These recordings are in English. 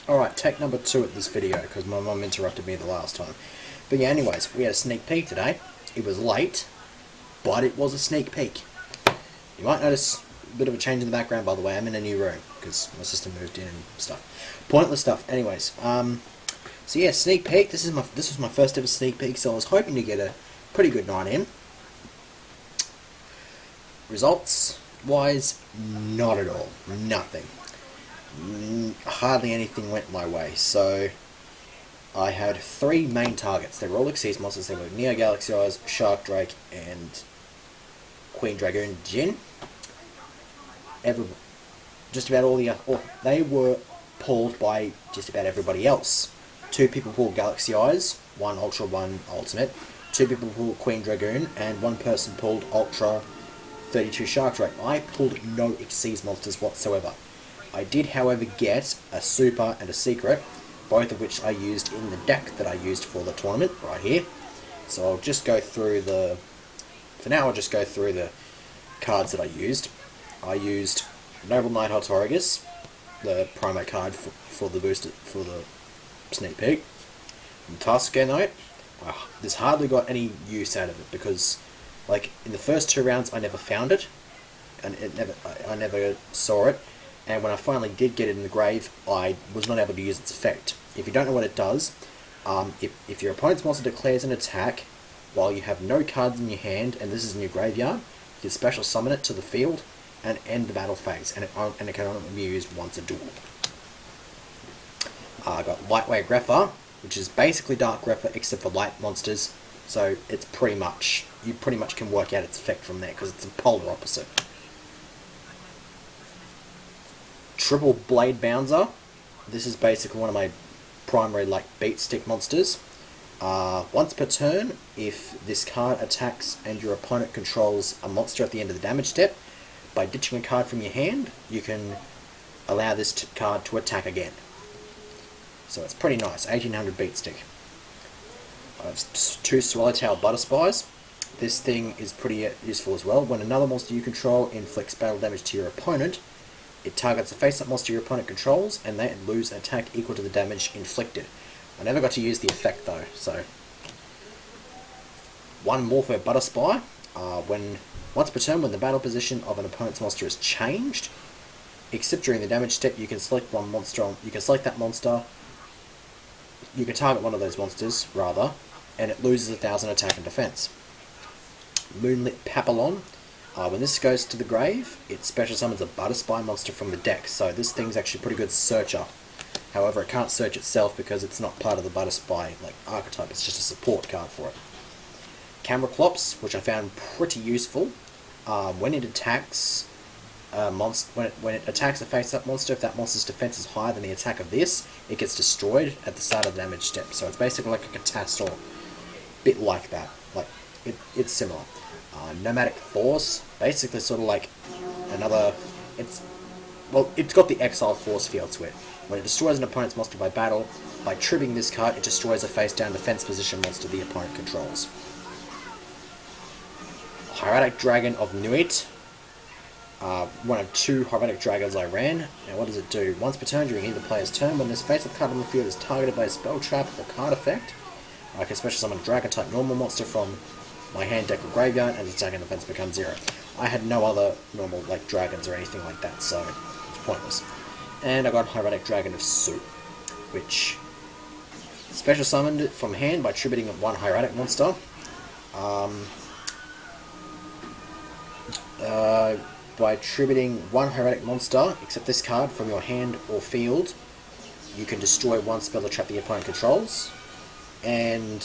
Alright, take number 2 at this video, because my mum interrupted me the last time. But yeah, anyways, we had a sneak peek today. It was late, but it was a sneak peek. You might notice a bit of a change in the background, by the way. I'm in a new room, because my sister moved in and stuff. Pointless stuff. Anyways, so yeah, sneak peek. This was my first ever sneak peek, so I was hoping to get a pretty good night in. Results-wise, not at all. Nothing. Hardly anything went my way. So I had 3 main targets. They were all Xyz monsters. They were Neo Galaxy-Eyes, Shark Drake, and Queen Dragoon Jin. Just about all the they were pulled by just about everybody else. 2 people pulled Galaxy Eyes, 1 Ultra, 1 Ultimate. 2 people pulled Queen Dragoon, and 1 person pulled Ultra 32 Shark Drake. I pulled no Xyz monsters whatsoever. I did, however, get a Super and a Secret, both of which I used in the deck that I used for the tournament, right here. So I'll just go through for now I'll just go through the cards that I used. I used Noble Knight Hotorogus, the promo card for the booster, for the sneak peek. And Tasker Knight, this hardly got any use out of it, because like in the first 2 rounds I never found it, and I never saw it. And when I finally did get it in the grave, I was not able to use its effect. If you don't know what it does, if your opponent's monster declares an attack while you have no cards in your hand, and this is in your graveyard, you can special summon it to the field and end the battle phase, and it can only be used once a duel. I got Lightweight Grepher, which is basically Dark Grepher except for light monsters, so it's you pretty much can work out its effect from there, because it's a polar opposite. Triple Blade Bouncer. This is basically one of my primary beat stick monsters. Once per turn, if this card attacks and your opponent controls a monster at the end of the damage step, by ditching a card from your hand, you can allow this card to attack again. So it's pretty nice. 1800 beat stick. I have 2 Swallowtail Butterspies. This thing is pretty useful as well. When another monster you control inflicts battle damage to your opponent, it targets a face-up monster your opponent controls, and they lose an attack equal to the damage inflicted. I never got to use the effect though, so. 1 Morpho Butterspy. Once per turn, when the battle position of an opponent's monster is changed, except during the damage step, you can select one monster. You can select that monster. You can target one of those monsters, rather, and it loses 1000 attack and defense. Moonlit Papillon. When this goes to the grave, it special summons a Butterspy monster from the deck, so this thing's actually a pretty good searcher. However, it can't search itself because it's not part of the Butterspy archetype, it's just a support card for it. Cameraclops, which I found pretty useful. When it attacks when it attacks a face-up monster, if that monster's defense is higher than the attack of this, it gets destroyed at the start of the damage step. So it's basically like a Catastor, bit like that. It's similar. Nomadic Force, basically sort of like another. It's got the Exile Force feel to it. When it destroys an opponent's monster by battle, by tripping this card, it destroys a face-down defense position monster the opponent controls. Hieratic Dragon of Nuit. One of 2 Hieratic Dragons I ran. Now what does it do? Once per turn during either player's turn, when this face-up card on the field is targeted by a spell, trap, or card effect, I can special summon a Dragon-type normal monster from my hand, deck, or graveyard, and its attack and defense becomes 0. I had no other normal dragons or anything like that, so it's pointless. And I got Hieratic Dragon of Su, which special summoned from hand by tributing 1 Hieratic monster. By tributing 1 Hieratic monster, except this card, from your hand or field, you can destroy 1 spell or trap the opponent controls. And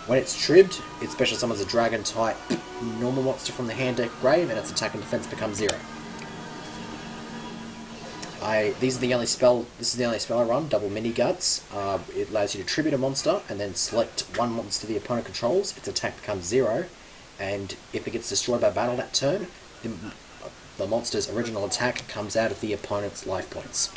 when it's tribbed, it special summons a dragon type normal monster from the hand, deck, grave, and its attack and defense becomes 0. This is the only spell I run, Double Mini Guts. It allows you to tribute a monster and then select 1 monster the opponent controls. Its attack becomes 0, and if it gets destroyed by battle that turn, the monster's original attack comes out of the opponent's life points.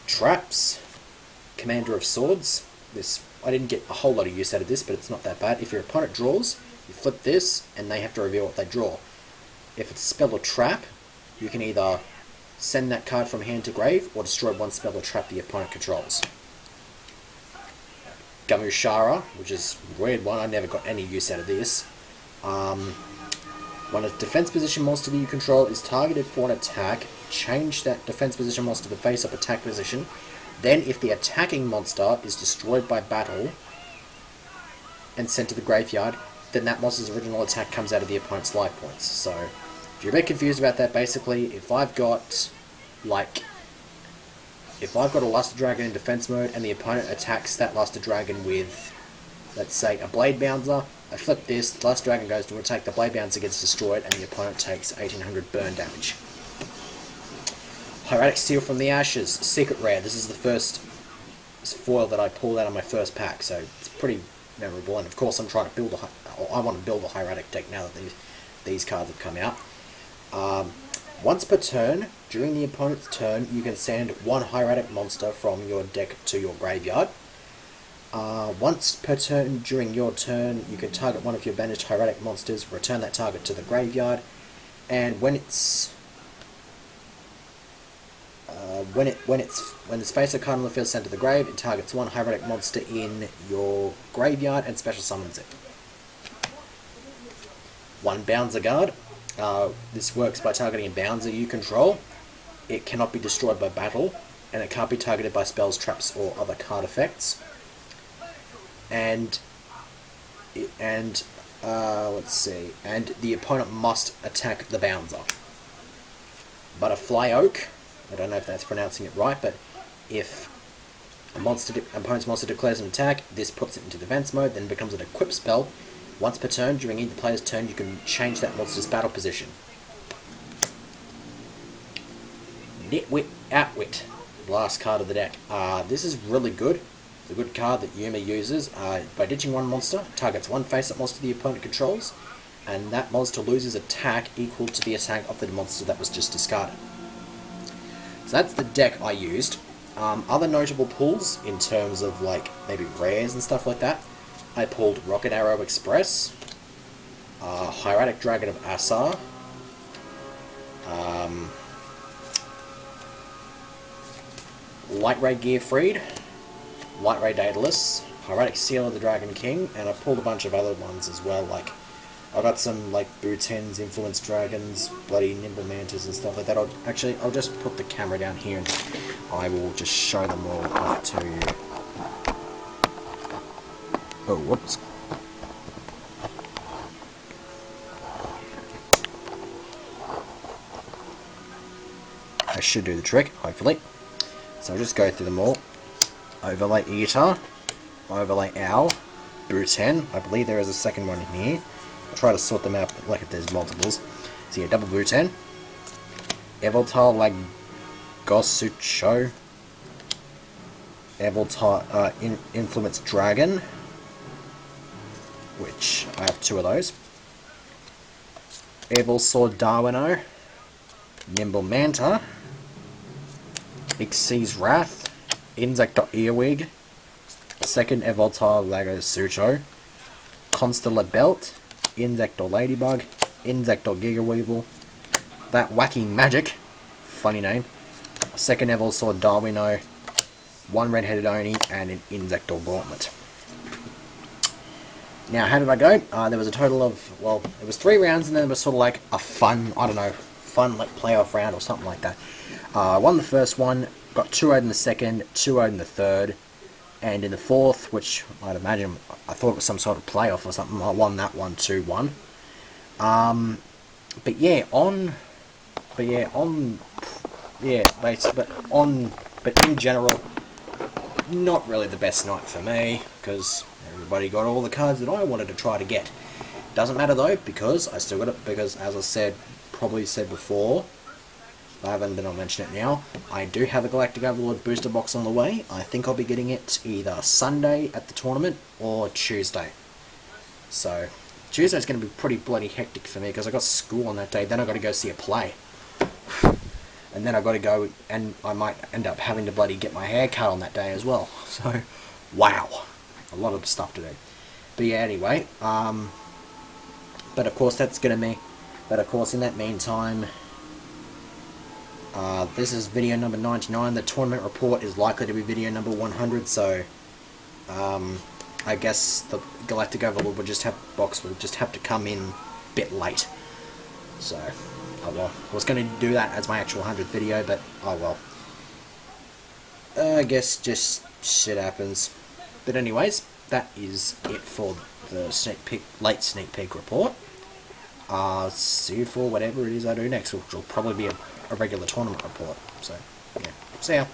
Traps. Commander of Swords. I didn't get a whole lot of use out of this, but it's not that bad. If your opponent draws, you flip this, and they have to reveal what they draw. If it's a spell or trap, you can either send that card from hand to grave, or destroy one spell or trap the opponent controls. Gamushara, which is a weird one, I never got any use out of this. When a defense position monster that you control is targeted for an attack, change that defense position monster to the face-up attack position. Then, if the attacking monster is destroyed by battle and sent to the graveyard, then that monster's original attack comes out of the opponent's life points. So, if you're a bit confused about that, basically, if I've got a Luster Dragon in defense mode and the opponent attacks that Luster Dragon with, let's say, a Blade Bouncer, I flip this, the Luster Dragon goes to attack, the Blade Bouncer gets destroyed, and the opponent takes 1800 burn damage. Hieratic Seal from the Ashes, secret rare. This is the first foil that I pulled out of my first pack, so it's pretty memorable. And of course, I'm trying to build I want to build a hieratic deck now that these cards have come out. Once per turn, during the opponent's turn, you can send one hieratic monster from your deck to your graveyard. Once per turn during your turn, you can target one of your banished hieratic monsters, return that target to the graveyard, and when its face-up card on the field sent to the grave, it targets one hieratic monster in your graveyard and special summons it. One Bouncer Guard. This works by targeting a Bouncer you control. It cannot be destroyed by battle, and it can't be targeted by spells, traps, or other card effects. And let's see. And the opponent must attack the Bouncer. Butterfly Oak. I don't know if that's pronouncing it right, but if opponent's monster declares an attack, this puts it into defense mode, then becomes an equip spell. Once per turn, during either player's turn, you can change that monster's battle position. Nitwit Outwit, last card of the deck. This is really good. It's a good card that Yuma uses. By ditching one monster, targets one face-up monster the opponent controls, and that monster loses attack equal to the attack of the monster that was just discarded. So that's the deck I used. Other notable pulls in terms of maybe rares and stuff like that. I pulled Rocket Arrow Express, Hieratic Dragon of Assar, Light Ray Gearfried, Light Ray Daedalus, Hieratic Seal of the Dragon King, and I pulled a bunch of other ones as well, I got some Bootens, Influence Dragons, bloody Nimble Mantas and stuff like that. I'll just put the camera down here and I will just show them all off to you. Oh, whoops. I should do the trick, hopefully. So I'll just go through them all. Overlay Eater, Overlay Owl, Booten. I believe there is a second one in here. I'll try to sort them out if there's multiples. So yeah, double Booten. Evoltar Lagosucho. Evoltar Influence Dragon, which I have two of those. Evolsaur Darwino. Nimble Manta. Xyz Wrath. Insector Earwig. Second Evoltar Lagosucho. Constellar Belt. Insector Ladybug. Insector Gigaweevil. That Wacky Magic. Funny name. Second Evolsaur Darwino. One Red-Headed Oni. And an Insector Gauntlet. Now, how did I go? There was a total of, it was 3 rounds, and then there was sort of a fun, playoff round or something like that. I won the first one, got 2-0 in the second, 2-0 in the third, and in the fourth, which I'd imagine, I thought it was some sort of playoff or something, I won that one 2-1. But in general, not really the best night for me, because everybody got all the cards that I wanted to try to get. Doesn't matter though, because I still got it, because as I probably said before, I haven't been on mention it now, I do have a Galactic Overlord booster box on the way. I think I'll be getting it either Sunday at the tournament or Tuesday. So Tuesday's going to be pretty bloody hectic for me, because I got school on that day, then I got to go see a play. And then I've got to go, and I might end up having to bloody get my hair cut on that day as well. So, wow. A lot of stuff to do. But yeah, anyway. But of course, in that meantime, This is video number 99. The tournament report is likely to be video number 100, so I guess the Galactic Overlord will just have to come in a bit late. So, oh well. I was going to do that as my actual 100th video, but oh well. I guess just shit happens. But anyways, that is it for the late sneak peek report. See you for whatever it is I do next, which will probably be a regular tournament report. So, yeah. See ya.